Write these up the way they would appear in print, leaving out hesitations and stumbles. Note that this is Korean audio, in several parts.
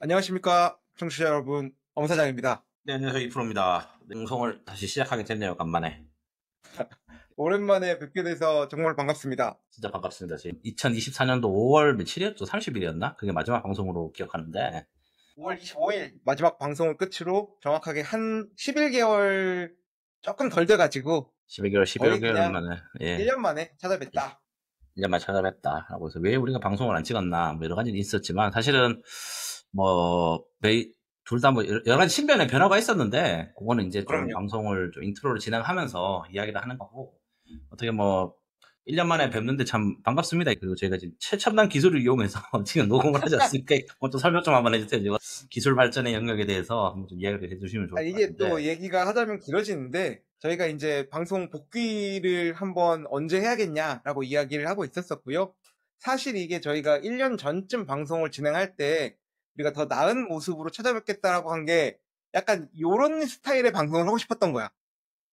안녕하십니까, 청취자 여러분. 엄 사장입니다. 네, 안녕하세요. 이프로입니다. 방송을 다시 시작하게 됐네요, 간만에. 오랜만에 뵙게 돼서 정말 반갑습니다. 진짜 반갑습니다. 지금 2024년도 5월 며칠이었죠? 30일이었나? 그게 마지막 방송으로 기억하는데, 5월 25일 마지막 방송을 끝으로 정확하게 한 11개월 조금 덜 돼가지고 12개월, 거의 11개월 그냥 만에, 예, 1년 만에 찾아뵙다. 1년 만에 찾아뵙다. 라고 해서 왜 우리가 방송을 안 찍었나, 뭐 여러 가지 있었지만, 사실은, 뭐, 둘 다 뭐 여러 가지 신변의 변화가 있었는데, 그거는 이제 좀 그럼요. 방송을 좀 인트로를 진행하면서 이야기를 하는 거고, 어떻게 뭐, 1년 만에 뵙는데 참 반갑습니다. 그리고 저희가 지금 최첨단 기술을 이용해서 지금 녹음을 하지 않습니까? 좀 설명 좀 한번 해주세요. 지금 기술 발전의 영역에 대해서 한번 좀 이야기를 해주시면 좋을 것 이게 또 같은데. 얘기가 하자면 길어지는데 저희가 이제 방송 복귀를 한번 언제 해야겠냐라고 이야기를 하고 있었었고요. 사실 이게 저희가 1년 전쯤 방송을 진행할 때 우리가 더 나은 모습으로 찾아뵙겠다라고 한 게 약간 요런 스타일의 방송을 하고 싶었던 거야.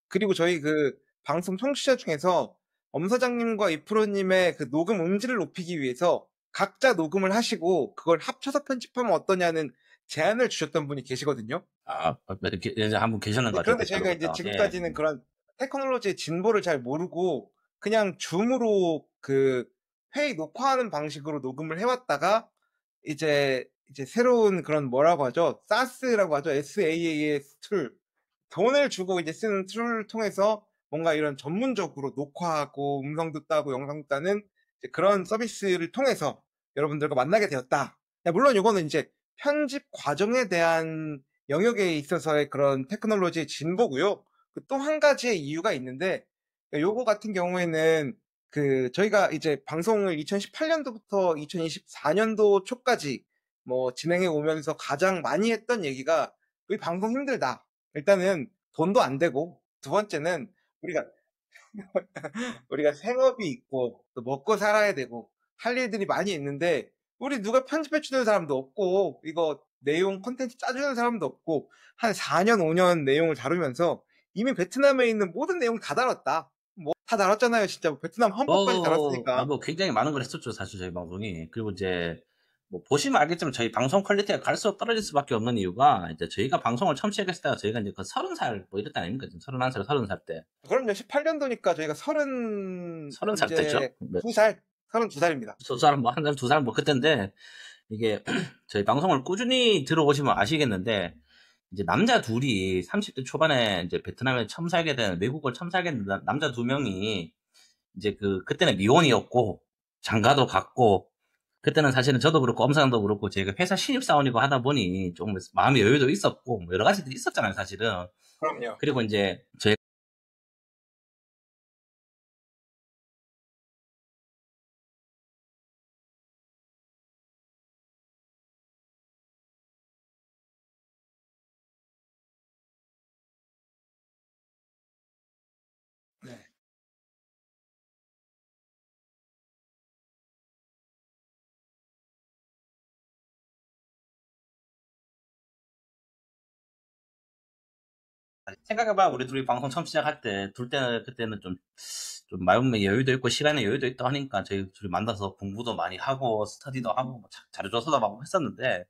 그리고 저희 그 방송 청취자 중에서 엄 사장님과 이프로님의 그 녹음 음질을 높이기 위해서 각자 녹음을 하시고 그걸 합쳐서 편집하면 어떠냐는 제안을 주셨던 분이 계시거든요. 이렇게 이제 한 분 계셨는 것 네, 같아요. 그런데 저희가 이제 댓글로부터. 예. 지금까지는 그런 테크놀로지의 진보를 잘 모르고 그냥 줌으로 그 회의 녹화하는 방식으로 녹음을 해왔다가 이제 새로운 그런 뭐라고 하죠? 사스라고 하죠. SaaS 툴. 돈을 주고 이제 쓰는 툴을 통해서 뭔가 이런 전문적으로 녹화하고 음성도 따고 영상도 따는 이제 그런 서비스를 통해서 여러분들과 만나게 되었다. 물론 이거는 이제 편집 과정에 대한 영역에 있어서의 그런 테크놀로지의 진보고요. 또 한 가지의 이유가 있는데 요거 같은 경우에는 그 저희가 이제 방송을 2018년도부터 2024년도 초까지 뭐 진행해 오면서 가장 많이 했던 얘기가 우리 방송 힘들다. 일단은 돈도 안 되고 두 번째는 우리가 우리가 생업이 있고 또 먹고 살아야 되고 할 일들이 많이 있는데 우리 누가 편집해 주는 사람도 없고 이거 내용 콘텐츠 짜주는 사람도 없고 한 4년 5년 내용을 다루면서 이미 베트남에 있는 모든 내용 다 다뤘다. 뭐 다 다뤘잖아요, 진짜. 베트남 헌법까지 다뤘으니까. 뭐 굉장히 많은 걸 했었죠, 사실 저희 방송이. 그리고 이제 뭐 보시면 알겠지만 저희 방송 퀄리티가 갈수록 떨어질 수밖에 없는 이유가 이제 저희가 방송을 처음 시작했을 때가 저희가 이제 그 30살 뭐 이럴 때 아닙니까? 지금 31살, 30살 때. 그럼요, 18년도니까 저희가 서른 30살 때죠. 이제 2살, 32살입니다. 두 사람 뭐 한 살, 두 살 뭐 그때인데 이게 저희 방송을 꾸준히 들어보시면 아시겠는데 이제 남자 둘이 30대 초반에 이제 베트남에 처음 살게 된 외국을 처음 살게 된 남자 두 명이 이제 그때는 미혼이었고 장가도 갔고 그때는 사실은 저도 그렇고 엄사장도 그렇고 제가 회사 신입사원이고 하다 보니 좀 마음의 여유도 있었고 뭐 여러 가지들이 있었잖아요, 사실은. 그럼요. 그리고 이제 저희 네. 생각해봐 우리 둘이 방송 처음 시작할 때 그때는 좀 마음의 여유도 있고 시간의 여유도 있다 하니까 저희 둘이 만나서 공부도 많이 하고 스터디도 하고 뭐 자료 조사도 하고 했었는데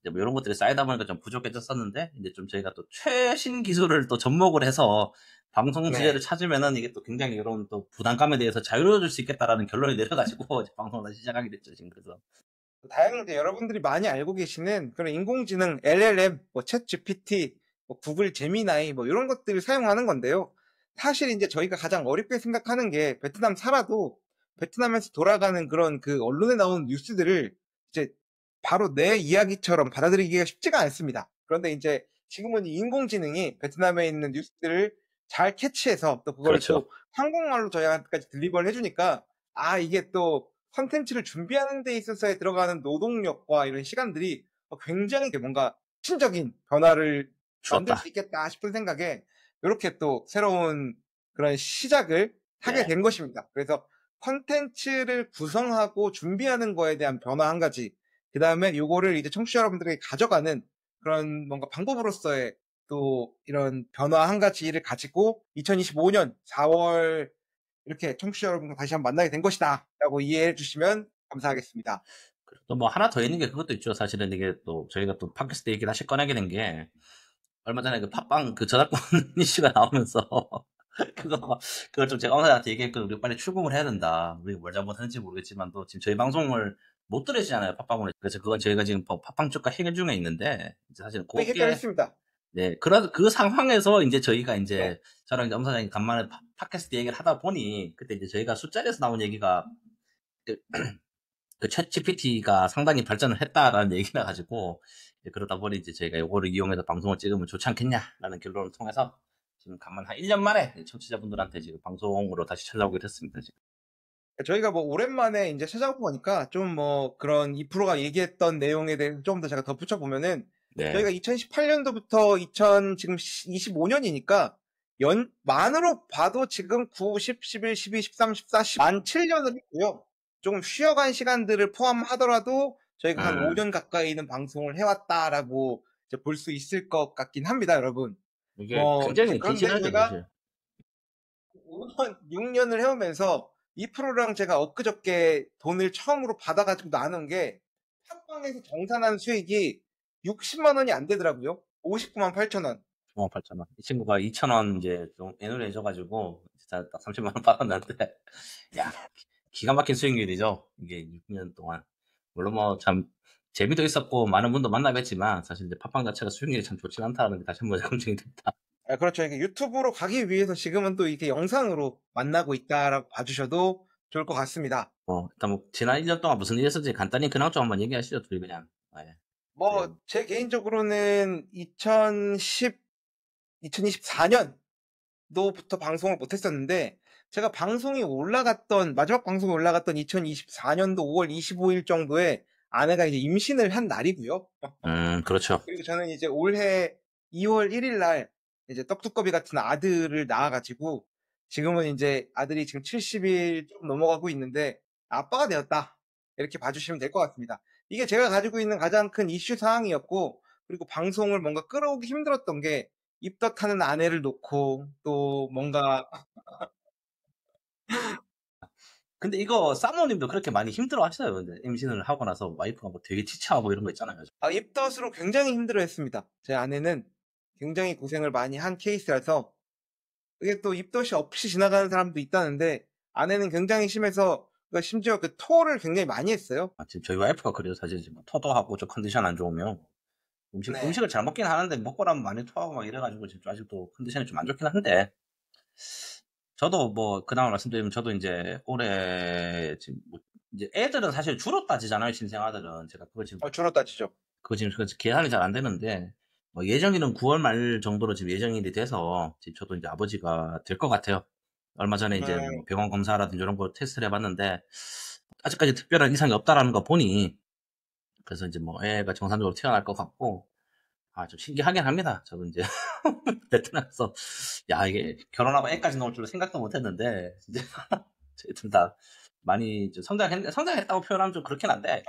이제 뭐 이런 것들이 쌓이다 보니까 좀 부족해졌었는데 이제 좀 저희가 또 최신 기술을 또 접목을 해서 방송 주제를 네. 찾으면은 이게 또 굉장히 이런 또 부담감에 대해서 자유로워질 수 있겠다라는 결론이 내려가지고 이제 방송을 다시 시작하게 됐죠, 지금. 그래서 다양하게 여러분들이 많이 알고 계시는 그런 인공지능 LLM, 뭐 챗 GPT, 뭐 구글 제미나이 뭐 이런 것들을 사용하는 건데요. 사실 이제 저희가 가장 어렵게 생각하는 게 베트남 살아도 베트남에서 돌아가는 그런 그 언론에 나오는 뉴스들을 이제 바로 내 이야기처럼 받아들이기가 쉽지가 않습니다. 그런데 이제 지금은 이 인공지능이 베트남에 있는 뉴스들을 잘 캐치해서 또 그거를 그렇죠. 또 한국말로 저희한테까지 딜리버를 해주니까 이게 또 컨텐츠를 준비하는 데 있어서에 들어가는 노동력과 이런 시간들이 굉장히 뭔가 혁신적인 변화를 만들 수 주었다. 있겠다 싶은 생각에 이렇게 또 새로운 그런 시작을 하게 예. 된 것입니다. 그래서 컨텐츠를 구성하고 준비하는 거에 대한 변화 한 가지, 그 다음에 요거를 이제 청취자 여러분들에게 가져가는 그런 뭔가 방법으로서의 또 이런 변화 한 가지를 가지고 2025년 4월 이렇게 청취자 여러분과 다시 한번 만나게 된 것이다 라고 이해해 주시면 감사하겠습니다. 또 뭐 하나 더 있는 게 그것도 있죠. 사실은 이게 또 저희가 또 팟캐스트 얘기를 다시 꺼내게 된 게 얼마 전에 그 팟빵 그 저작권 이슈가 나오면서 그걸 좀 제가 언사한테 얘기했거든요. 우리 빨리 출금을 해야 된다. 우리가 뭘 잘못했는지 모르겠지만도 지금 저희 방송을 못 들으시잖아요. 팟빵으로. 그래서 그건 저희가 지금 팟빵 쪽과 해결 중에 있는데 이제 사실 거의 그게 해결했습니다. 네 그런 그 상황에서 이제 저희가 네. 이제 저랑 이제 엄사장이 간만에 팟캐스트 얘기를 하다 보니 그때 이제 저희가 술자리에서 나온 얘기가 그챗 GPT가 상당히 발전을 했다라는 얘기라 가지고 그러다 보니 이제 저희가 요거를 이용해서 방송을 찍으면 좋지 않겠냐라는 결론을 통해서 지금 간만 한 1년 만에 청취자분들한테 지금 방송으로 다시 찾아오게 됐습니다. 지금. 저희가 뭐 오랜만에 이제 찾아오고 보니까 좀 뭐 그런 2%가 얘기했던 내용에 대해서 좀 더 제가 덧붙여 보면은 네. 저희가 2018년도부터 지금 25년이니까 만으로 봐도 지금 9, 10, 11, 12, 13, 14, 10만 7년을 했고요. 조금 쉬어간 시간들을 포함하더라도 저희가 한 5년 가까이는 방송을 해왔다라고 볼 수 있을 것 같긴 합니다, 여러분. 이게 굉장히 긴 그런데 시간이죠, 저희가 사실. 5년, 6년을 해오면서 이 프로랑 제가 엊그저께 돈을 처음으로 받아가지고 나눈 게 팟빵에서 정산한 수익이 60만 원이 안 되더라고요. 59만 8천 원. 98,000원. 이 친구가 2,000원 이제 좀 애누를 해줘가지고 진짜 딱 30만 원 받았는데 야 기가 막힌 수익률이죠. 이게 6년 동안. 물론 뭐 참 재미도 있었고 많은 분도 만나 뵀지만 사실 이제 팟빵 자체가 수익률이 참 좋지 않다는 게 다시 한번 검증이 됐다. 그렇죠. 이게 유튜브로 가기 위해서 지금은 또 이렇게 영상으로 만나고 있다라고 봐주셔도 좋을 것 같습니다. 일단 뭐 지난 1년 동안 무슨 일 있었는지 간단히 근황 좀 한번 얘기하시죠, 둘이 그냥. 네. 제 개인적으로는 2024년도부터 방송을 못했었는데, 제가 마지막 방송이 올라갔던 2024년도 5월 25일 정도에 아내가 이제 임신을 한 날이고요. 그렇죠. 그리고 저는 이제 올해 2월 1일 날 이제 떡두꺼비 같은 아들을 낳아가지고 지금은 이제 아들이 지금 70일 좀 넘어가고 있는데 아빠가 되었다. 이렇게 봐주시면 될 것 같습니다. 이게 제가 가지고 있는 가장 큰 이슈 사항이었고, 그리고 방송을 뭔가 끌어오기 힘들었던 게 입덧하는 아내를 놓고 또 뭔가 근데 이거 사모님도 그렇게 많이 힘들어 하셔요. 근데 임신을 하고 나서 와이프가 뭐 되게 지쳐하고 이런 거 있잖아요. 입덧으로 굉장히 힘들어했습니다. 제 아내는 굉장히 고생을 많이 한 케이스라서, 이게 또 입덧이 없이 지나가는 사람도 있다는데 아내는 굉장히 심해서 심지어 그 토를 굉장히 많이 했어요. 지금 저희 와이프가 그래요. 사실 지금 토도 하고 저 컨디션 안 좋으면 네. 음식을 잘 먹긴 하는데 먹고 나면 많이 토하고 막 이래가지고 지금 아직도 컨디션이 좀 안 좋긴 한데 저도 뭐 그나마 말씀드리면 저도 이제 올해 지금 뭐 이제 애들은 사실 주로 따지잖아요. 신생아들은 제가 그거 지금 주로 따지죠. 그거 지금 계산이 잘 안 되는데 뭐 예정일은 9월 말 정도로 지금 예정일이 돼서 지금 저도 이제 아버지가 될 것 같아요. 얼마 전에 이제 뭐 병원 검사라든지 이런 거 테스트를 해봤는데 아직까지 특별한 이상이 없다라는 거 보니 그래서 이제 뭐 애가 정상적으로 태어날 것 같고 좀 신기하긴 합니다. 저도 이제 베트남에서 야 이게 결혼하고 애까지 나올 줄은 생각도 못했는데 이제 저희 둘 다 많이 좀 성장했다고 표현하면 좀 그렇긴 한데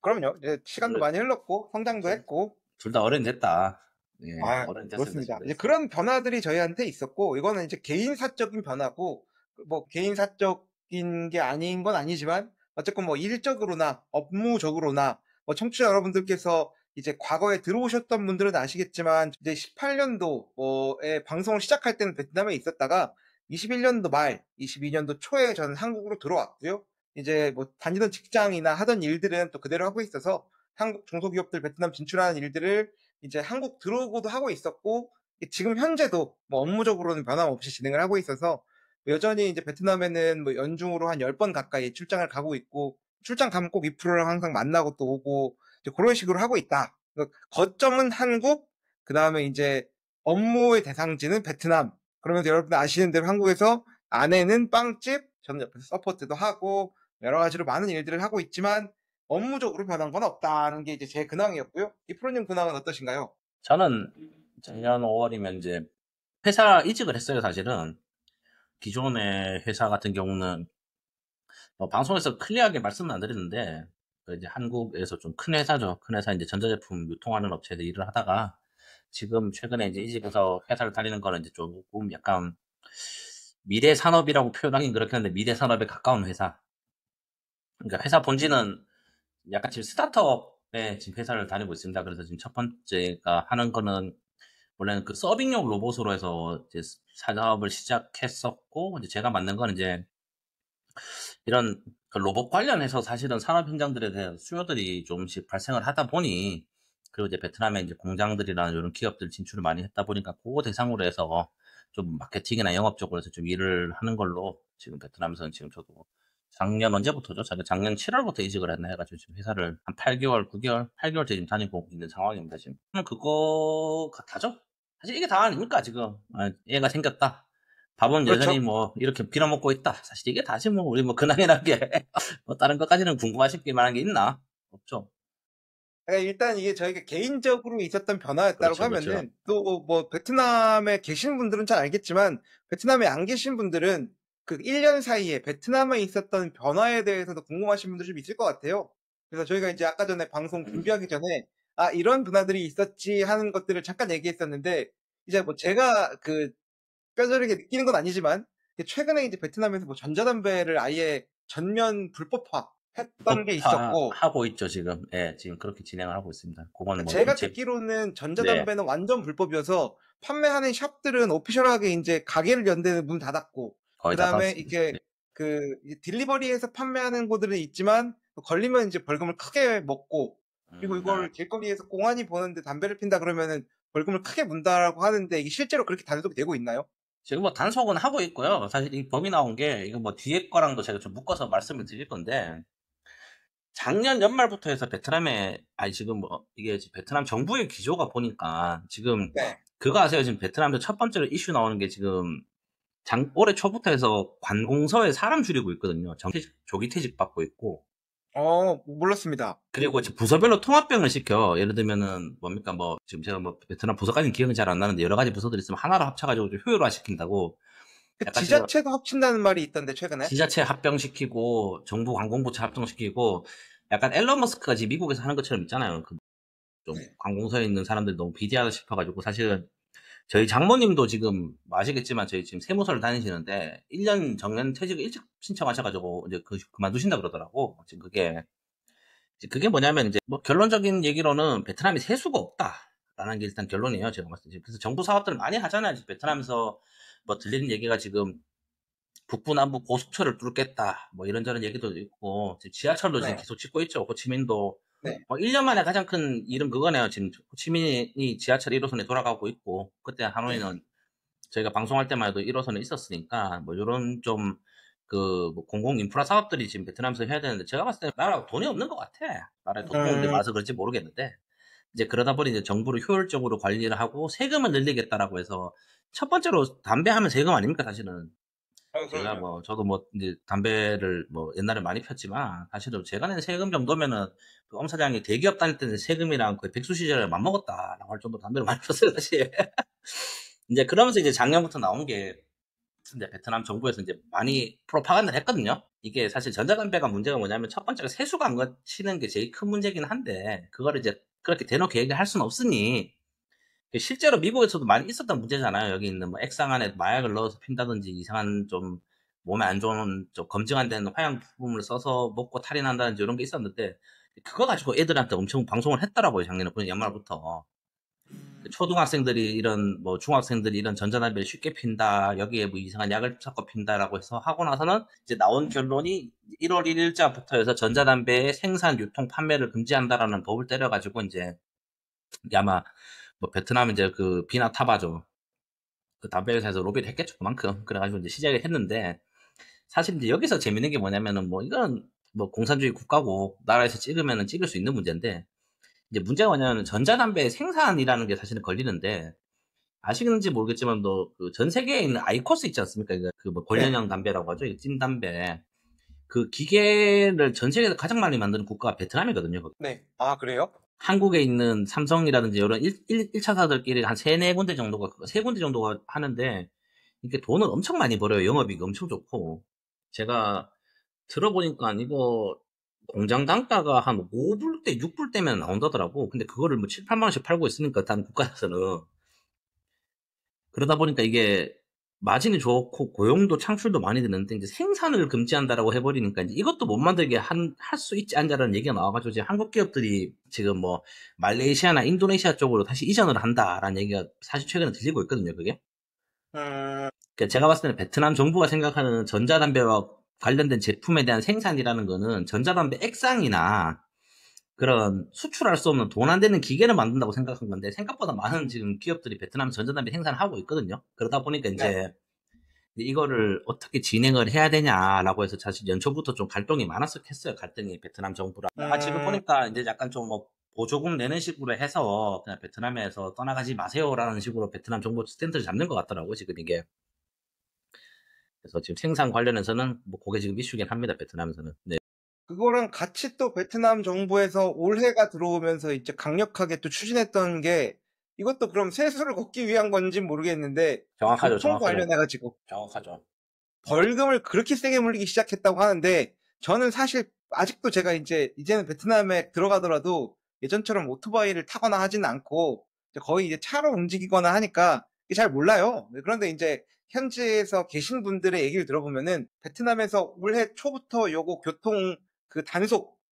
그럼요. 이제 시간도 많이 흘렀고 성장도 했고 둘 다 어른이 됐다. 예, 어른이 됐습니다. 그렇습니다. 이제 그런 변화들이 저희한테 있었고, 이거는 이제 개인사적인 변화고, 뭐 개인사적인 게 아닌 건 아니지만 어쨌건 뭐 일적으로나 업무적으로나 뭐 청취자 여러분들께서 이제 과거에 들어오셨던 분들은 아시겠지만 이제 18년도에 방송을 시작할 때는 베트남에 있었다가 21년도 말, 22년도 초에 저는 한국으로 들어왔고요. 이제 뭐 다니던 직장이나 하던 일들은 또 그대로 하고 있어서 한국 중소기업들 베트남 진출하는 일들을 이제 한국 들어오고도 하고 있었고, 지금 현재도 뭐 업무적으로는 변함없이 진행을 하고 있어서 여전히 이제 베트남에는 뭐 연중으로 한 10번 가까이 출장을 가고 있고, 출장 가면 꼭 이 프로랑 항상 만나고 또 오고 이제 그런 식으로 하고 있다. 거점은 한국, 그 다음에 이제 업무의 대상지는 베트남. 그러면서 여러분들 아시는 대로 한국에서 아내는 빵집, 저는 옆에서 서포트도 하고 여러 가지로 많은 일들을 하고 있지만 업무적으로 변한 건 없다는 게 이제 제 근황이었고요. 이 프로님 근황은 어떠신가요? 저는 작년 5월이면 이제 회사 이직을 했어요. 사실은 기존의 회사 같은 경우는 방송에서 클리어하게 말씀은 안 드리는데 이제 한국에서 좀 큰 회사죠. 큰 회사 이제 전자제품 유통하는 업체에서 일을 하다가 지금 최근에 이제 이직해서 회사를 다니는 거는 이제 조금 약간 미래 산업이라고 표현하긴 그렇긴 한데 미래 산업에 가까운 회사. 그러니까 회사 본질은 약간 지금 스타트업에 지금 회사를 다니고 있습니다. 그래서 지금 첫 번째가 하는 거는 원래는 그 서빙용 로봇으로 해서 이제 사업을 시작했었고, 이제 제가 만든 건 이제 이런 그 로봇 관련해서 사실은 산업 현장들에 대한 수요들이 조금씩 발생을 하다 보니, 그리고 이제 베트남에 이제 공장들이나 이런 기업들 진출을 많이 했다 보니까 그거 대상으로 해서 좀 마케팅이나 영업 쪽으로 해서 좀 일을 하는 걸로 지금 베트남에서는 지금 저도 작년 언제부터죠? 제가 작년 7월부터 이직을 했나 해가지고 지금 회사를 한 8개월, 9개월, 8개월째 지금 다니고 있는 상황입니다, 지금. 그거 같아죠? 사실 이게 다 아닙니까, 지금. 얘가 생겼다. 밥은 여전히 그렇죠. 뭐 이렇게 빌어먹고 있다. 사실 이게 다시 뭐 우리 뭐 근황이란 게 뭐 다른 것까지는 궁금하실 게 만한 게 있나? 없죠. 그러니까 일단 이게 저희가 개인적으로 있었던 변화였다고 그렇죠, 그렇죠. 하면은 또 뭐 베트남에 계신 분들은 잘 알겠지만 베트남에 안 계신 분들은 그 1년 사이에 베트남에 있었던 변화에 대해서도 궁금하신 분들이 좀 있을 것 같아요. 그래서 저희가 이제 아까 전에 방송 준비하기 전에 아, 이런 변화들이 있었지 하는 것들을 잠깐 얘기했었는데 이제 뭐 제가 그 뼈저리게 느끼는 건 아니지만 최근에 이제 베트남에서 뭐 전자담배를 아예 전면 불법화 했던 게 있었고 하고 있죠, 지금. 예, 지금 그렇게 진행을 하고 있습니다. 그건 뭐, 제가 듣기로는 네, 전자담배는 완전 불법이어서 판매하는 샵들은 오피셜하게 이제 가게를 연 데는 문 닫았고 거의 다 그다음에 땄습니다. 이게 네. 그 딜리버리에서 판매하는 곳들은 있지만 걸리면 이제 벌금을 크게 먹고 그리고 아, 이걸 길거리에서 공안이 보는데 담배를 핀다 그러면은 벌금을 크게 문다라고 하는데 이게 실제로 그렇게 단속이 되고 있나요? 지금 뭐 단속은 하고 있고요. 사실 이 법이 나온 게, 이거 뭐 뒤에 거랑도 제가 좀 묶어서 말씀을 드릴 건데, 작년 연말부터 해서 베트남에, 아니 지금 뭐, 이게 베트남 정부의 기조가 보니까, 지금, 네. 그거 아세요? 지금 베트남에서 첫 번째로 이슈 나오는 게 지금, 올해 초부터 해서 관공서에 사람 줄이고 있거든요. 조기 퇴직 받고 있고. 몰랐습니다. 그리고 지금 부서별로 통합병을 시켜. 예를 들면은, 뭡니까, 뭐, 지금 제가 뭐, 베트남 부서까지는 기억이 잘 안 나는데, 여러 가지 부서들이 있으면 하나로 합쳐가지고 좀 효율화 시킨다고. 그 약간 제가 지자체도 합친다는 말이 있던데 최근에. 지자체 합병시키고, 정부 관공부처 합병시키고, 약간 앨런 머스크가 지금 미국에서 하는 것처럼 있잖아요. 그 좀 네. 관공서에 있는 사람들이 너무 비디하다 싶어가지고, 사실은 저희 장모님도 지금 뭐 아시겠지만 저희 지금 세무서를 다니시는데 1년 정년 퇴직을 일찍 신청하셔가지고 이제 그만두신다 그러더라고. 지금 그게 뭐냐면 이제 뭐 결론적인 얘기로는 베트남이 세수가 없다라는 게 일단 결론이에요. 제가 봤을 때. 그래서 정부 사업들을 많이 하잖아요. 지금 베트남에서 뭐 들리는 얘기가 지금 북부 남부 고속철을 뚫겠다 뭐 이런저런 얘기도 있고 지금 지하철도 지금 네. 계속 짓고 있죠. 호치민도 네. 1년 만에 가장 큰 일은 그거네요. 지금 호치민이 지하철 1호선에 돌아가고 있고 그때 네. 하노이는 저희가 방송할 때만 해도 1호선에 있었으니까 뭐 이런 좀 뭐 공공 인프라 사업들이 지금 베트남에서 해야 되는데 제가 봤을 때 나라가 돈이 없는 것 같아. 나라에 돈이 없는데 음, 많아서 그런지 모르겠는데 이제 그러다 보니 이제 정부를 효율적으로 관리를 하고 세금을 늘리겠다라고 해서 첫 번째로 담배 하면 세금 아닙니까 사실은. 제가 그럼요. 뭐 저도 뭐 이제 담배를 뭐 옛날에 많이 폈지만 사실은 제가 낸 세금 정도면은 그엄 사장이 대기업 다닐 때는 세금이랑 거의 백수 시절에 맞먹었다라고 할 정도로 담배를 많이 폈어요 사실. 이제 그러면서 이제 작년부터 나온 게 이제 베트남 정부에서 이제 많이 프로파간다를 했거든요. 이게 사실 전자담배가 문제가 뭐냐면 첫 번째가 세수가 안 거치는 게 제일 큰 문제긴 한데 그거를 이제 그렇게 대놓고 얘기할 수는 없으니 실제로 미국에서도 많이 있었던 문제잖아요. 여기 있는 뭐 액상 안에 마약을 넣어서 핀다든지 이상한 좀 몸에 안 좋은 좀 검증 안 되는 화장품을 써서 먹고 탈이 난다든지 이런 게 있었는데 그거 가지고 애들한테 엄청 방송을 했더라고요. 작년에 그 연말부터. 초등학생들이 이런 뭐 중학생들이 이런 전자담배를 쉽게 핀다 여기에 뭐 이상한 약을 섞어 핀다라고 해서 하고 나서는 이제 나온 결론이 1월 1일자부터 해서 전자담배의 생산, 유통, 판매를 금지한다라는 법을 때려가지고 이제 아마 뭐 베트남 이제 그 비나 타바죠. 그 담배 회사에서 로비를 했겠죠 그만큼. 그래가지고 이제 시작을 했는데 사실 이제 여기서 재밌는 게 뭐냐면은 뭐 이건 뭐 공산주의 국가고 나라에서 찍으면은 찍을 수 있는 문제인데 이제 문제가 뭐냐면 전자담배 생산이라는 게 사실은 걸리는데 아시는지 모르겠지만 그 전 세계에 있는 아이코스 있지 않습니까? 그뭐 네. 권련형 담배라고 하죠. 찐 담배. 그 기계를 전 세계에서 가장 많이 만드는 국가가 베트남이거든요. 네. 아, 그래요? 한국에 있는 삼성이라든지 이런 1차사들끼리 한 3, 4군데 정도가, 3군데 정도가 하는데, 이게 돈을 엄청 많이 벌어요. 영업이익 엄청 좋고. 제가 들어보니까 이거 공장 단가가 한 5불대, 6불대면 나온다더라고. 근데 그거를 뭐 7, 8만 원씩 팔고 있으니까, 다른 국가에서는. 그러다 보니까 이게 마진이 좋고 고용도 창출도 많이 되는데 이제 생산을 금지한다라고 해버리니까 이제 이것도 못 만들게 할 수 있지 않냐라는 얘기가 나와가지고 이제 한국 기업들이 지금 뭐 말레이시아나 인도네시아 쪽으로 다시 이전을 한다라는 얘기가 사실 최근에 들리고 있거든요. 그게. 음, 그러니까 제가 봤을 때는 베트남 정부가 생각하는 전자담배와 관련된 제품에 대한 생산이라는 거는 전자담배 액상이나 그런 수출할 수 없는 돈 안 되는 기계를 만든다고 생각한 건데 생각보다 많은 지금 기업들이 베트남 전자담배 생산을 하고 있거든요. 그러다 보니까 네. 이제 이거를 어떻게 진행을 해야 되냐라고 해서 사실 연초부터 좀 갈등이 많았었겠어요. 갈등이 베트남 정부랑. 지금 음, 보니까 이제 약간 좀 뭐 보조금 내는 식으로 해서 그냥 베트남에서 떠나가지 마세요라는 식으로 베트남 정부 스탠드를 잡는 것 같더라고 지금 이게. 그래서 지금 생산 관련해서는 뭐 그게 지금 이슈긴 합니다. 베트남에서는. 네. 그거랑 같이 또 베트남 정부에서 올해가 들어오면서 이제 강력하게 또 추진했던 게 이것도 그럼 세수를 걷기 위한 건지 모르겠는데 그 정확하죠, 교통 정확하죠, 관련해가지고 정확하죠. 벌금을 그렇게 세게 물리기 시작했다고 하는데 저는 사실 아직도 제가 이제는 베트남에 들어가더라도 예전처럼 오토바이를 타거나 하지는 않고 이제 거의 이제 차로 움직이거나 하니까 잘 몰라요. 그런데 이제 현지에서 계신 분들의 얘기를 들어보면은 베트남에서 올해 초부터 요거 교통 그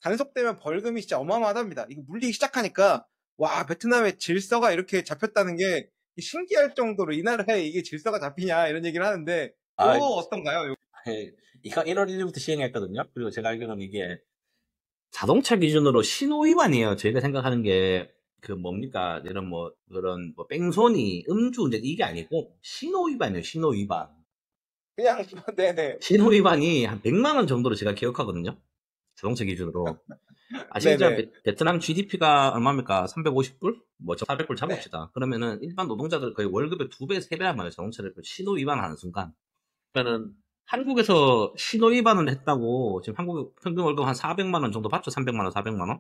단속되면 벌금이 진짜 어마어마하답니다. 이거 물리기 시작하니까 와 베트남의 질서가 이렇게 잡혔다는 게 신기할 정도로 이 나라에 이게 질서가 잡히냐 이런 얘기를 하는데 아, 요거 어떤가요? 이거 1월 1일부터 시행했거든요. 그리고 제가 알기로는 이게 자동차 기준으로 신호 위반이에요. 저희가 생각하는 게 그 뭡니까 이런 뭐 그런 뭐 뺑소니, 음주운전 이게 아니고 신호 위반이에요. 신호 위반. 그냥 네네. 신호 위반이 한 100만 원 정도로 제가 기억하거든요. 자동차 기준으로. 아시겠지만 네네. 베트남 GDP가 얼마입니까? 350불? 뭐 400불 네. 잡읍시다. 그러면은 일반 노동자들 거의 월급의 2배, 3배 하면 자동차를 신호 위반하는 순간. 그러면은 한국에서 신호 위반을 했다고 지금 한국 평균 월급 한 400만 원 정도 받죠? 300만 원, 400만 원?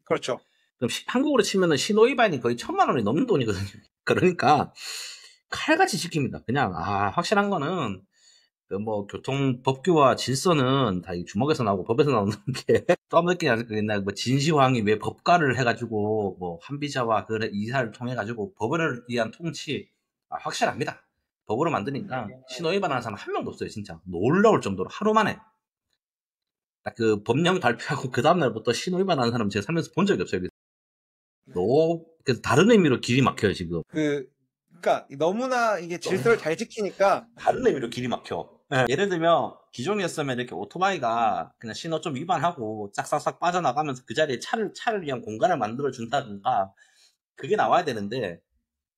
그렇죠. 그럼 한국으로 치면은 신호 위반이 거의 1000만 원이 넘는 돈이거든요. 그러니까 칼같이 지킵니다. 그냥 확실한 거는 그 뭐 교통 법규와 질서는 다 이 주먹에서 나오고 법에서 나오는 게 떠넘기 옛날 뭐 진시황이 왜 법가를 해가지고 뭐 한비자와 그 이사를 통해 가지고 법을 위한 통치 확실합니다. 법으로 만드니까 신호 위반하는 사람 한 명도 없어요. 진짜 놀라울 정도로 하루 만에 딱 그 법령 발표하고 그 다음날부터 신호 위반하는 사람 제가 살면서 본 적이 없어요. 그래서 다른 의미로 길이 막혀요 지금. 그러니까 너무나 이게 질서를 잘 지키니까 다른 의미로 길이 막혀. 네. 예를 들면 기존이었으면 이렇게 오토바이가 그냥 신호 좀 위반하고 싹싹싹 빠져나가면서 그 자리에 차를 위한 공간을 만들어 준다든가 그게 나와야 되는데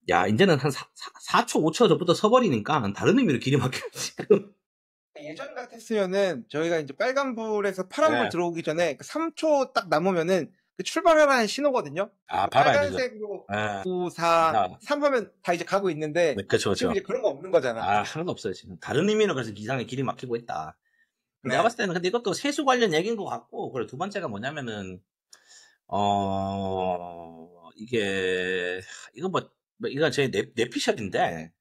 야 이제는 한 4초 5초 전부터 서버리니까 다른 의미로 길이 막혀요 지금. 예전 같았으면은 저희가 이제 빨간불에서 파란불 네. 들어오기 전에 3초 딱 남으면은 그 출발하라는 신호거든요. 그 밟아야 되죠. 빨간색으로 네. 9, 4, 아, 3 하면 다 이제 가고 있는데 네, 그쵸, 지금 그쵸. 이제 그런 거 없는 거잖아. 하나도 없어요, 지금. 다른 의미로 그래서 기상에 길이 막히고 있다. 내가 네. 봤을 때는 근데 이것도 세수 관련 얘기인 것 같고, 그리고 두 번째가 뭐냐면은, 이거 이거 제 내피셜인데,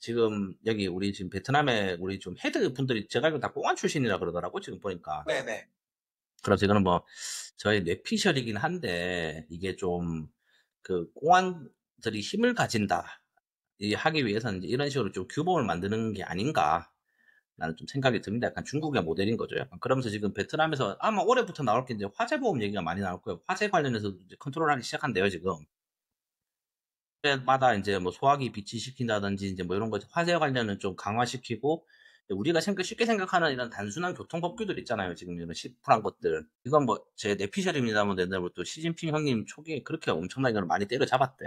지금 여기 우리 지금 베트남에 우리 좀 헤드 분들이 제가 알기로 다 공안 출신이라 그러더라고, 지금 보니까. 네네. 그래서 이거는 뭐, 저의 내피셜이긴 한데, 이게 좀, 그, 공안들이 힘을 가진다. 이 하기 위해서는 이제 이런 식으로 좀 규범을 만드는 게 아닌가. 라는 좀 생각이 듭니다. 약간 중국의 모델인 거죠. 약간 그러면서 지금 베트남에서 아마 올해부터 나올 게 이제 화재 보험 얘기가 많이 나올 거예요. 화재 관련해서 이제 컨트롤하기 시작한대요, 지금. 때마다 이제 뭐 소화기 비치시킨다든지 이제 뭐 이런 거 화재 관련은 좀 강화시키고 우리가 쉽게 생각하는 이런 단순한 교통 법규들 있잖아요. 지금 이런 시프한 것들. 이건 뭐 제 내피셜입니다만 옛날부터 또 시진핑 형님 초기에 그렇게 엄청나게 많이 때려잡았대.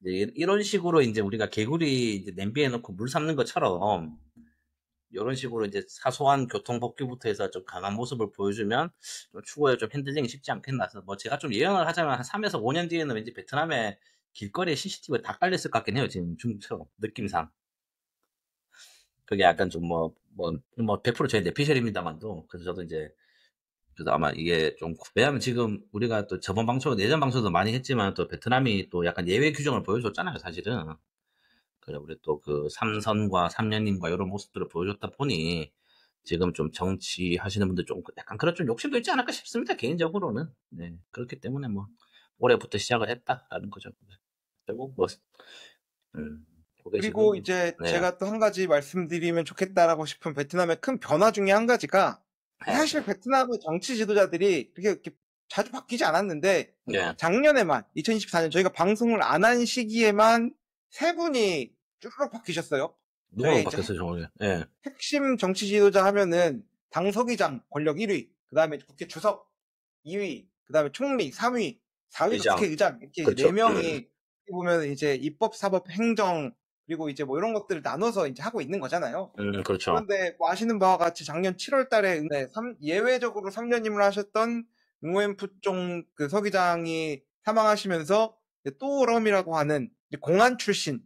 이제 이런 식으로 이제 우리가 개구리 이제 냄비에 넣고 물 삶는 것처럼 이런 식으로 이제 사소한 교통법규부터 해서 좀 강한 모습을 보여주면 좀 추후에 좀 핸들링이 쉽지 않겠나. 그래서 뭐 제가 좀 예언을 하자면 한 3에서 5년 뒤에는 왠지 베트남에 길거리에 CCTV가 다 깔렸을 것 같긴 해요. 지금 중국처럼 느낌상. 그게 약간 좀 뭐 100% 제 내피셜입니다만도 그래서 저도 이제 그래서 아마 이게 좀 왜냐하면 지금 우리가 또 저번 방송 내전 방송도 많이 했지만 또 베트남이 또 약간 예외 규정을 보여줬잖아요. 사실은. 그래 우리 또 그 삼선과 삼년님과 이런 모습들을 보여줬다 보니 지금 좀 정치하시는 분들 좀 약간 그런 좀 욕심도 있지 않을까 싶습니다. 개인적으로는. 네. 그렇기 때문에 뭐 올해부터 시작을 했다라는 거죠. 결국 뭐 갖고 그리고 계시군요. 이제 네. 제가 또 한 가지 말씀드리면 좋겠다라고 싶은 베트남의 큰 변화 중에 한 가지가 네. 사실 베트남의 정치 지도자들이 이렇게 자주 바뀌지 않았는데 네. 작년에만 2024년 저희가 방송을 안 한 시기에만 세 분이 쭈르륵 바뀌셨어요. 누가 저희 이제 바뀌었어요, 정확히? 예. 핵심 정치 지도자 하면은 당 서기장 권력 1위, 그 다음에 국회 주석 2위, 그 다음에 총리 3위, 4위가 의장. 국회의장 이렇게 이제 그렇죠. 4명이 보면 이제 입법, 사법, 행정 그리고 이제 뭐 이런 것들을 나눠서 이제 하고 있는 거잖아요. 그렇죠. 그런데 뭐 아시는 바와 같이 작년 7월 달에 예외적으로 3년임을 하셨던 응웬푸총 그 서기장이 사망하시면서 또럼이라고 하는 공안 출신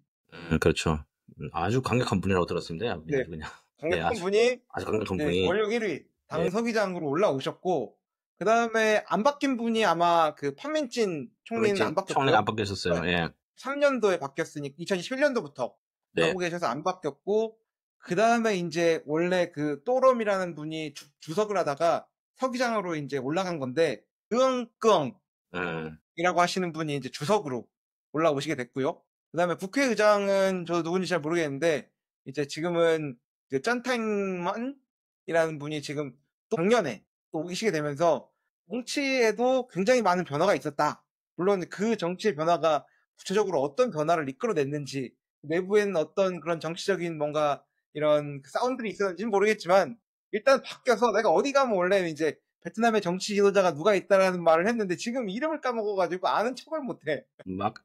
그렇죠. 아주 강력한 분이라고 들었습니다. 네, 아주 그냥. 예, 강력한 분이 아주 강력한 네, 분이. 권력 1위 예. 당서기장으로 올라오셨고 그 다음에 안 바뀐 분이 아마 그 판민진 총리는 안 총리가 안 바뀌었고요. 바뀌었었어요. 예. 3년도에 바뀌었으니 2011년도부터 네. 하고 계셔서 안 바뀌었고 그 다음에 이제 원래 그 또럼이라는 분이 주석을 하다가 서기장으로 이제 올라간 건데 끄엉끄엉이라고 하시는 분이 이제 주석으로 올라오시게 됐고요. 그 다음에 국회의장은 저 누군지 잘 모르겠는데 이제 지금은 그 짠타잉만이라는 분이 지금 또 작년에 또 오시게 되면서 정치에도 굉장히 많은 변화가 있었다. 물론 그 정치의 변화가 구체적으로 어떤 변화를 이끌어냈는지 내부에는 어떤 그런 정치적인 뭔가 이런 사운드들이 있었는지는 모르겠지만 일단 바뀌어서 내가 어디 가면 원래는 이제 베트남의 정치 지도자가 누가 있다라는 말을 했는데 지금 이름을 까먹어가지고 아는 척을 못해.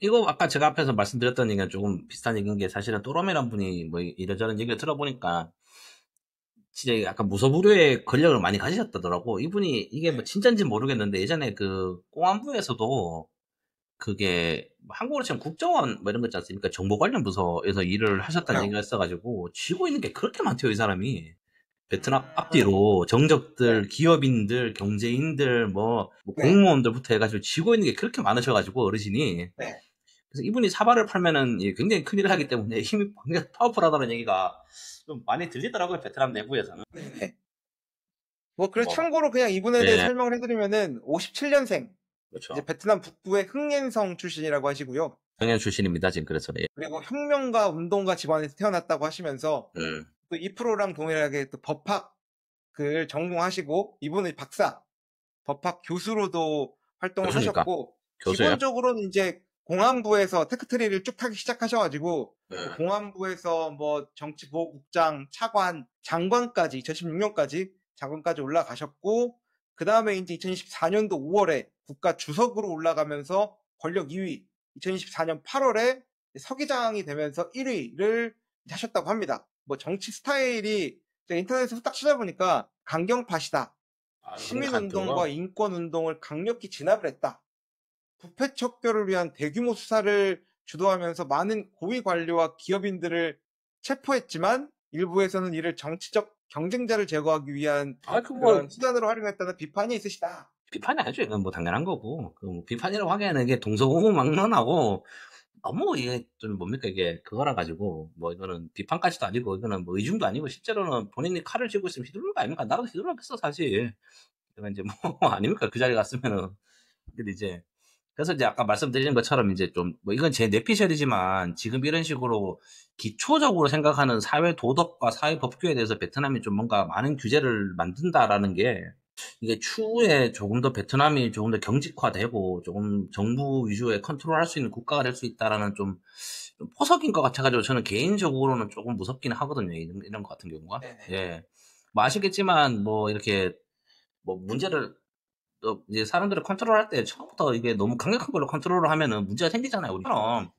이거 아까 제가 앞에서 말씀드렸던 얘기가 조금 비슷한 얘기인 게 사실은 또럼이란 분이 뭐 이러저런 얘기를 들어보니까 진짜 약간 무소불위의 권력을 많이 가지셨다더라고. 이분이 이게 뭐 진짜인지 모르겠는데 예전에 그 공안부에서도 그게 한국으로 치면 국정원 뭐 이런 거 있지 않습니까? 정보 관련 부서에서 일을 하셨다는 얘기가 있어가지고 쥐고 있는 게 그렇게 많대요, 이 사람이. 베트남 앞뒤로 정적들, 네. 기업인들, 경제인들, 뭐 네. 공무원들부터 해가지고 쥐고 있는 게 그렇게 많으셔가지고 어르신이. 네. 그래서 이분이 사발을 팔면은 굉장히 큰일을 하기 때문에 힘이 굉장히 파워풀하다는 얘기가 좀 많이 들리더라고요, 베트남 내부에서는. 네. 뭐 그래 참고로 그냥 이분에 대해 설명을 해드리면은 57년생 그렇죠. 이제 베트남 북부의 흥옌성 출신이라고 하시고요. 청년 출신입니다, 지금 그래서. 예. 그리고 혁명가 운동가 집안에서 태어났다고 하시면서 또 이 프로랑 동일하게 또 법학을 전공하시고 이분은 박사, 법학 교수로도 활동을 교수니까. 하셨고 교수예요? 기본적으로는 이제 공안부에서 테크트리를 쭉 타기 시작하셔가지고 공안부에서 뭐 정치보호국장, 차관, 장관까지 2016년까지 장관까지 올라가셨고 그 다음에 이제 2024년도 5월에 국가 주석으로 올라가면서 권력 2위, 2024년 8월에 서기장이 되면서 1위를 하셨다고 합니다. 뭐 정치 스타일이 인터넷에서 딱 찾아보니까 강경파시다. 시민운동과 인권운동을 강력히 진압을 했다. 부패 척결을 위한 대규모 수사를 주도하면서 많은 고위 관료와 기업인들을 체포했지만 일부에서는 이를 정치적 경쟁자를 제거하기 위한 그런 수단으로 활용했다는 비판이 있으시다. 비판이 아니죠. 이건 뭐 당연한 거고. 뭐 비판이라고 하기에는 이게 동서고무망론하고 너무 이게 좀 뭡니까 이게 그거라 가지고 뭐 이거는 비판까지도 아니고 이거는 뭐 의중도 아니고 실제로는 본인이 칼을 쥐고 있으면 휘두르는 거 아닙니까? 나도 휘둘렀겠어 사실. 제가 이제 뭐 아닙니까 그 자리 갔으면은. 근데 이제 그래서 이제 아까 말씀드린 것처럼 이제 좀 뭐 이건 제 뇌피셜이지만 지금 이런 식으로 기초적으로 생각하는 사회 도덕과 사회 법규에 대해서 베트남이 좀 뭔가 많은 규제를 만든다라는 게 이게 추후에 조금 더 베트남이 조금 더 경직화되고 조금 정부 위주의 컨트롤할 수 있는 국가가 될 수 있다라는 좀 포석인 것 같아가지고 저는 개인적으로는 조금 무섭긴 하거든요. 이런 것 같은 경우가. 예. 뭐 아시겠지만 뭐 이렇게 뭐 문제를 또 이제 사람들을 컨트롤할 때 처음부터 이게 너무 강력한 걸로 컨트롤을 하면은 문제가 생기잖아요. 우리처럼.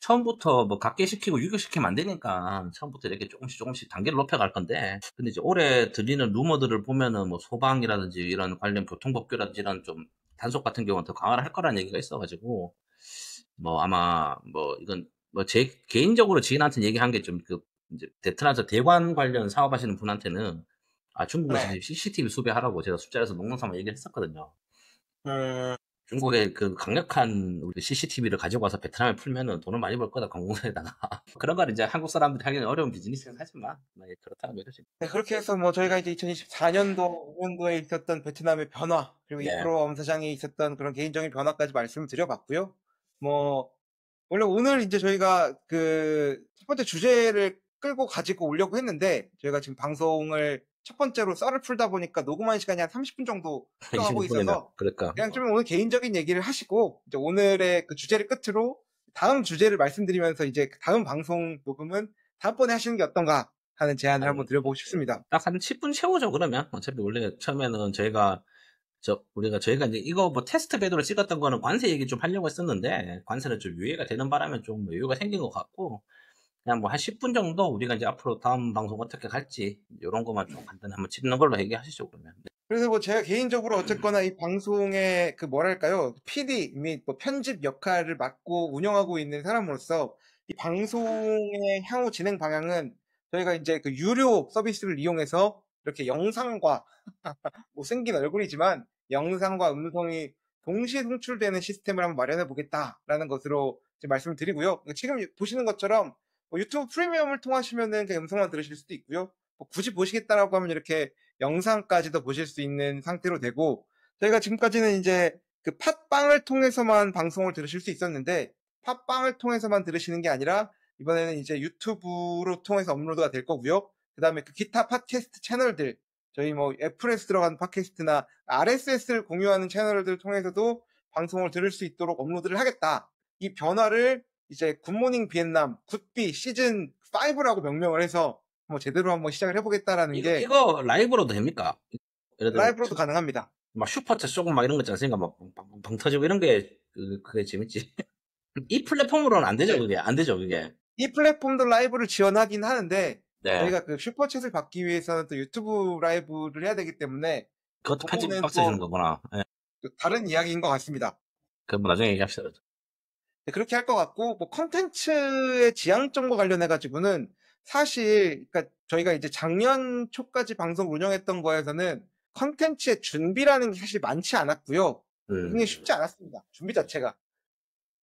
처음부터 뭐 각계시키고 유격시키면 안 되니까 처음부터 이렇게 조금씩 단계를 높여갈 건데 근데 이제 올해 들리는 루머들을 보면은 뭐 소방이라든지 이런 관련 교통법규라든지 이런 좀 단속 같은 경우는 더 강화를 할 거라는 얘기가 있어가지고 뭐 아마 뭐 이건 뭐 제 개인적으로 지인한테 얘기한 게 좀 그 이제 베트남에서 대관 관련 사업하시는 분한테는 중국에서 CCTV 수배하라고 제가 숫자에서 농담삼아 얘기를 했었거든요. 중국의 그 강력한 우리 CCTV를 가지고 와서 베트남에 풀면은 돈을 많이 벌 거다, 관공서에다가. 그런 걸 이제 한국 사람들이 하기는 어려운 비즈니스는 하지만, 그렇다고 믿으시고. 네, 그렇게 해서 뭐 저희가 이제 2024년도, 5년도에 있었던 베트남의 변화, 그리고 이프로 엄사장이 있었던 그런 개인적인 변화까지 말씀을 드려봤고요. 뭐, 원래 오늘 이제 저희가 그 첫 번째 주제를 끌고 가지고 오려고 했는데 저희가 지금 방송을 첫 번째로 썰을 풀다 보니까 녹음한 시간이 한 30분 정도 흘러가고 26분이나 있어서 그러니까 그냥 좀 오늘 개인적인 얘기를 하시고 이제 오늘의 그 주제를 끝으로 다음 주제를 말씀드리면서 이제 다음 방송 녹음은 다음번에 하시는 게 어떤가 하는 제안을 한번 드려보고 싶습니다. 딱 한 10분 채우죠. 그러면 어차피 원래 처음에는 저희가 이제 이거 뭐 테스트 배도를 찍었던 거는 관세 얘기 좀 하려고 했었는데 관세는 좀 유예가 되는 바람에 좀 여유가 생긴 것 같고 그냥 뭐 한 10분 정도 우리가 이제 앞으로 다음 방송 어떻게 갈지 이런 것만 좀 간단히 한번 짚는 걸로 얘기하시죠 그러면. 그래서 뭐 제가 개인적으로 어쨌거나 이 방송의 그 뭐랄까요, PD 및 뭐 편집 역할을 맡고 운영하고 있는 사람으로서 이 방송의 향후 진행 방향은 저희가 이제 그 유료 서비스를 이용해서 이렇게 영상과 못생긴 얼굴이지만 영상과 음성이 동시에 송출되는 시스템을 한번 마련해 보겠다라는 것으로 이제 말씀을 드리고요. 지금 보시는 것처럼 뭐 유튜브 프리미엄을 통하시면은 그냥 음성만 들으실 수도 있고요. 뭐 굳이 보시겠다라고 하면 이렇게 영상까지도 보실 수 있는 상태로 되고, 저희가 지금까지는 이제 그 팟빵을 통해서만 방송을 들으실 수 있었는데 팟빵을 통해서만 들으시는 게 아니라 이번에는 이제 유튜브로 통해서 업로드가 될 거고요. 그 다음에 그 기타 팟캐스트 채널들, 저희 뭐 애플에서 들어간 팟캐스트나 RSS를 공유하는 채널들 통해서도 방송을 들을 수 있도록 업로드를 하겠다. 이 변화를 이제 굿모닝 비엔남 굿비 시즌 5라고 명명을 해서 뭐 제대로 한번 시작을 해보겠다라는 게 이거 라이브로도 됩니까? 예를 들어 라이브로도 가능합니다. 막 슈퍼챗 쏘고 막 이런 거 있지 않습니까? 막 방 터지고 이런 게 그게 재밌지. 이 플랫폼으로는 안 되죠 그게. 안 되죠 그게. 이 플랫폼도 라이브를 지원하긴 하는데 네. 저희가 그 슈퍼챗을 받기 위해서는 또 유튜브 라이브를 해야 되기 때문에 그것도 편집 그거는 박스 주는 거구나. 네. 또 다른 이야기인 것 같습니다. 그럼 나중에 얘기합시다. 그렇게 할 것 같고, 뭐 컨텐츠의 지향점과 관련해 가지고는 사실 그러니까 저희가 이제 작년 초까지 방송 운영했던 거에서는 컨텐츠의 준비라는 게 사실 많지 않았고요. 굉장히 쉽지 않았습니다. 준비 자체가.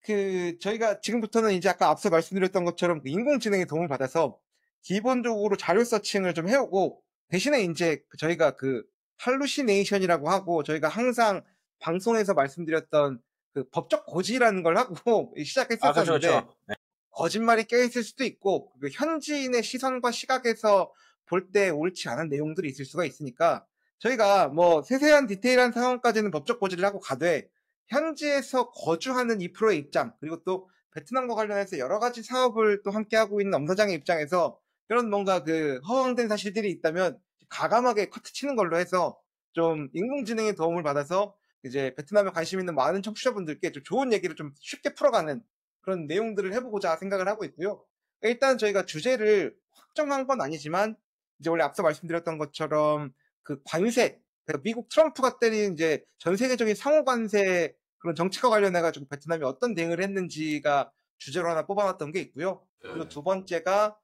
그 저희가 지금부터는 이제 아까 앞서 말씀드렸던 것처럼 그 인공지능의 도움을 받아서 기본적으로 자료 서칭을 좀 해오고, 대신에 이제 저희가 그 할루시네이션이라고 하고 저희가 항상 방송에서 말씀드렸던 그 법적 고지라는 걸 하고 시작했었는데 그렇죠. 네. 거짓말이 껴있을 수도 있고 그 현지인의 시선과 시각에서 볼 때 옳지 않은 내용들이 있을 수가 있으니까 저희가 뭐 세세한 디테일한 상황까지는 법적 고지를 하고 가되 현지에서 거주하는 2%의 입장, 그리고 또 베트남과 관련해서 여러 가지 사업을 또 함께 하고 있는 엄사장의 입장에서 그런 뭔가 그 허황된 사실들이 있다면 가감하게 커트 치는 걸로 해서 좀 인공지능의 도움을 받아서 이제 베트남에 관심 있는 많은 청취자분들께 좀 좋은 얘기를 좀 쉽게 풀어가는 그런 내용들을 해보고자 생각을 하고 있고요. 일단 저희가 주제를 확정한 건 아니지만 이제 원래 앞서 말씀드렸던 것처럼 그 관세, 그러니까 미국 트럼프가 때린 이제 전 세계적인 상호 관세 그런 정책과 관련해가지고 베트남이 어떤 대응을 했는지가 주제로 하나 뽑아놨던 게 있고요. 그리고 두 번째가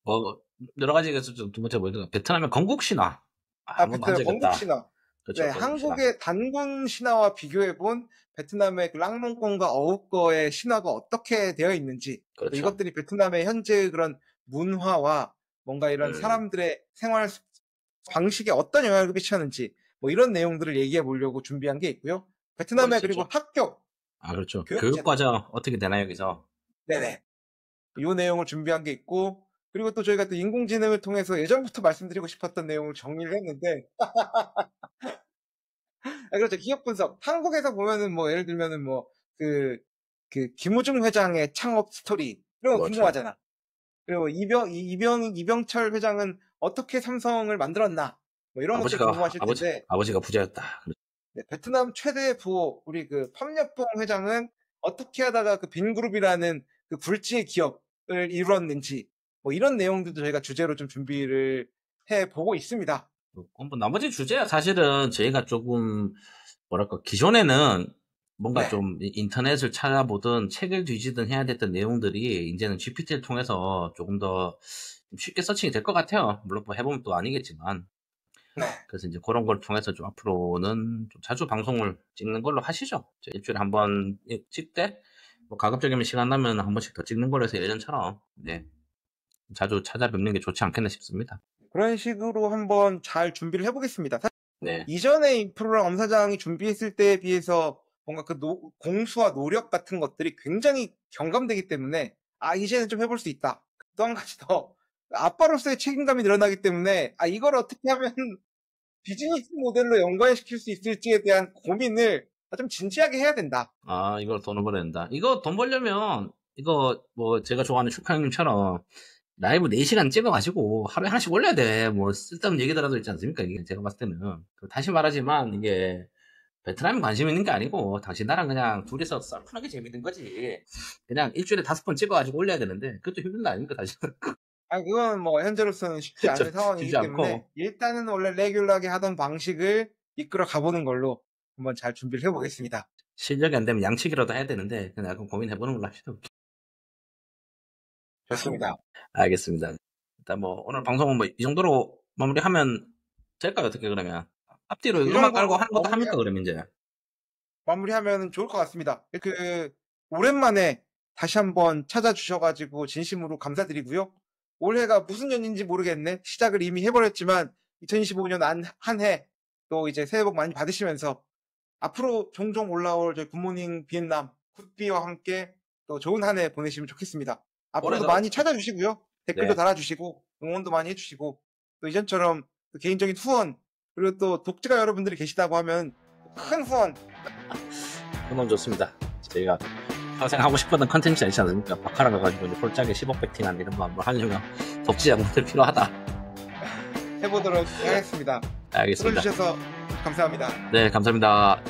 뭐 여러 가지에서 좀 두 번째 뭐죠? 베트남의 건국 신화. 베트남 건국 신화. 그렇죠. 네, 한국의 단군 신화와 비교해본 베트남의 그 랑몽권과 어우꺼의 신화가 어떻게 되어 있는지, 그렇죠. 이것들이 베트남의 현재 그런 문화와 뭔가 이런 사람들의 생활 방식에 어떤 영향을 끼쳤는지, 뭐 이런 내용들을 얘기해 보려고 준비한 게 있고요. 베트남의 그리고 학교. 그렇죠. 교육과정 어떻게 되나요, 여기서? 네네. 이 내용을 준비한 게 있고, 그리고 또 저희가 또 인공지능을 통해서 예전부터 말씀드리고 싶었던 내용을 정리를 했는데, 그렇죠. 기업 분석. 한국에서 보면은 뭐 예를 들면은 뭐 그 김우중 회장의 창업 스토리 이런 거 궁금하잖아. 그리고 이병철 회장은 어떻게 삼성을 만들었나? 뭐 이런 것도 궁금하실 텐데. 아버지가 부자였다. 네, 베트남 최대 부호 우리 그 팜녀뽕 회장은 어떻게 하다가 그 빈그룹이라는 그 굴지의 기업을 이뤘는지, 뭐 이런 내용들도 저희가 주제로 좀 준비를 해 보고 있습니다. 뭐 나머지 주제야 사실은 저희가 조금 뭐랄까 기존에는 뭔가 좀 인터넷을 찾아보든 책을 뒤지든 해야 됐던 내용들이 이제는 GPT를 통해서 조금 더 쉽게 서칭이 될 것 같아요. 물론 뭐 해보면 또 아니겠지만. 그래서 이제 그런 걸 통해서 좀 앞으로는 좀 자주 방송을 찍는 걸로 하시죠. 일주일에 한 번 찍되 뭐 가급적이면 시간 나면 한 번씩 더 찍는 걸로 해서 예전처럼 자주 찾아뵙는 게 좋지 않겠나 싶습니다. 그런 식으로 한번 잘 준비를 해보겠습니다. 이전에 이 프로그램 엄사장이 준비했을 때에 비해서 뭔가 그 공수와 노력 같은 것들이 굉장히 경감되기 때문에 이제는 좀 해볼 수 있다. 또 한 가지 더 아빠로서의 책임감이 늘어나기 때문에 이걸 어떻게 하면 비즈니스 모델로 연관시킬 수 있을지에 대한 고민을 좀 진지하게 해야 된다. 이걸 돈을 벌어야 된다. 이거 돈 벌려면 이거 뭐 제가 좋아하는 슈카 형님처럼 라이브 4시간 찍어가지고 하루에 하나씩 올려야 돼. 뭐 쓸데없는 얘기더라도 있지 않습니까? 이게 제가 봤을 때는. 다시 말하지만 이게 베트남에 관심 있는 게 아니고 당신 나랑 그냥 둘이서 썰풀하게 재밌는 거지. 그냥 일주일에 5번 찍어가지고 올려야 되는데 그것도 힘든 거 아닙니까 사실. 그건 뭐 현재로서는 쉽지 않은 상황이기 때문에 일단은 원래 레귤러하게 하던 방식을 이끌어 가보는 걸로 한번 잘 준비를 해보겠습니다. 실력이 안 되면 양치기라도 해야 되는데 그냥 약간 고민해보는 걸로 합시다. 좋습니다. 알겠습니다. 일단 뭐 오늘 방송은 뭐 이 정도로 마무리하면 될까요? 어떻게 그러면? 앞뒤로 음악 깔고 하는 것도 합니까 그러면 이제? 마무리하면 좋을 것 같습니다. 오랜만에 다시 한번 찾아주셔가지고 진심으로 감사드리고요. 올해가 무슨 년인지 모르겠네. 시작을 이미 해버렸지만 2025년 한 해 또 이제 새해 복 많이 받으시면서 앞으로 종종 올라올 저희 굿모닝 비엔남 굿비와 함께 또 좋은 한 해 보내시면 좋겠습니다. 앞으로도 많이 찾아주시고요. 댓글도 달아주시고 응원도 많이 해주시고 또 이전처럼 또 개인적인 후원 그리고 또 독자가 여러분들이 계시다고 하면 큰 후원 너무 좋습니다. 저희가 평생 하고 싶었던 컨텐츠 있지 않습니까? 바카라 가가지고 이제 폴짝에 10억 배팅한 이런 거 한번 하려면 독지 양분들 필요하다. 해보도록 하겠습니다. 알겠습니다. 들어주셔서 감사합니다. 네, 감사합니다.